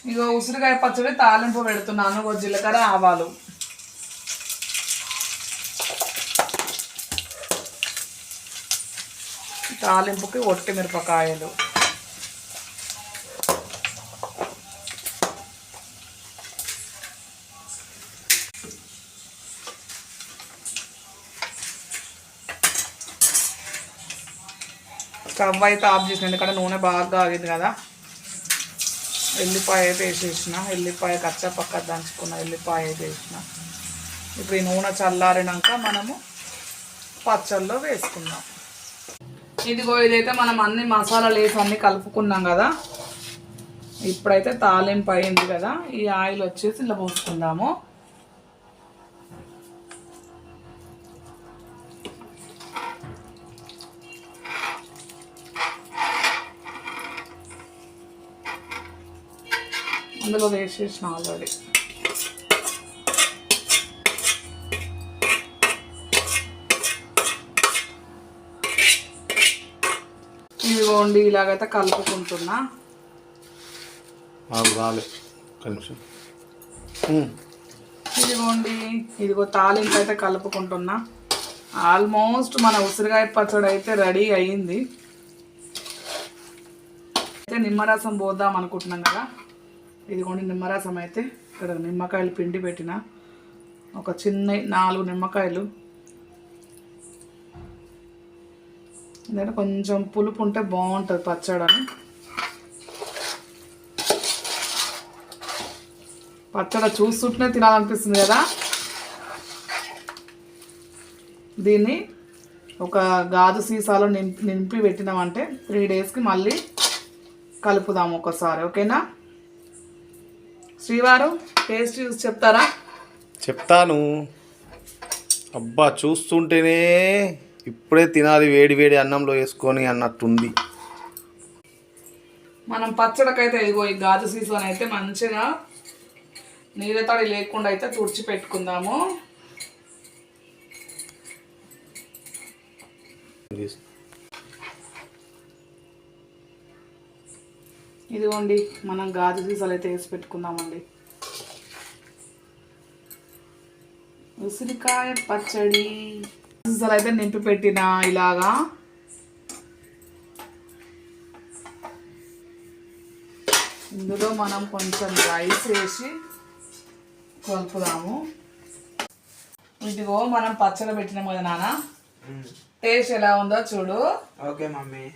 ఇగో ఉసిరికాయ పచ్చడి తాలింపు పెడుతున్నాను. జీలకర్ర ఆవాలు, తాలింపుకి ఒట్టి మిరపకాయలు, స్టవ్ అయితే ఆఫ్ చేసిన ఎందుకంటే నూనె బాగా ఆగింది కదా. ఎల్లిపాయ అయితే వేసేసిన, ఎల్లిపాయ కచ్చా పక్క దంచుకున్న ఎల్లిపాయ అయితే వేసిన. ఇప్పుడు ఈ నూనె చల్లారినాక మనము పచ్చళ్ళలో వేసుకుందాం. ఇదిగో ఇదైతే మనం అన్ని మసాలాలు వేసి అన్నీ కలుపుకున్నాం కదా. ఇప్పుడైతే తాలింపు అయింది కదా, ఈ ఆయిల్ వచ్చేసి ఇలా పోసుకుందాము. అందులో వేసేసిన ఆల్రెడీ. ఇదిగోండి ఇలాగైతే కలుపుకుంటున్నా. ఇదిగోండి ఇదిగో తాలింపు అయితే కలుపుకుంటున్నా. ఆల్మోస్ట్ మన ఉసిరికాయ పచ్చడి అయితే రెడీ అయ్యింది. అయితే నిమ్మరసం పోద్దాం అనుకుంటున్నాం కదా. ఇదిగోండి నిమ్మరసం అయితే ఇక్కడ నిమ్మకాయలు పిండి పెట్టిన, ఒక చిన్న 4 నిమ్మకాయలు. ఎందుకంటే కొంచెం పులుపు ఉంటే బాగుంటుంది పచ్చడి. పచ్చడి చూస్తుంటేనే తినాలనిపిస్తుంది కదా. దీన్ని ఒక గాజు సీసాలో నింపి పెట్టినామంటే 3 డేస్కి మళ్ళీ కలుపుదాము ఒకసారి. ఓకేనా శ్రీవారు? టేస్ట్ చూసి చెప్తారా? చెప్తాను. అబ్బా చూస్తుంటేనే ఇప్పుడే తినాలి, వేడి వేడి అన్నంలో వేసుకొని అన్నట్టుంది. మనం పచ్చడికైతే ఇదిగో ఈ గాజు సీసాని అయితే మంచిగా నీళ్ళ తడి లేకుండా అయితే తుడిచి పెట్టుకుందాము. ఇదిగోండి మనం గాజు సీసాలు అయితే వేసి పెట్టుకుందామండి. ఉసిరికాయ పచ్చడి సీసాలు అయితే నింపి పెట్టిన ఇలాగా. ఇందులో మనం కొంచెం రైస్ వేసి కలుపుదాము. ఇదిగో మనం పచ్చడి పెట్టినాము కదా నాన్న, టేస్ట్ ఎలా ఉందో చూడు. Okay mummy.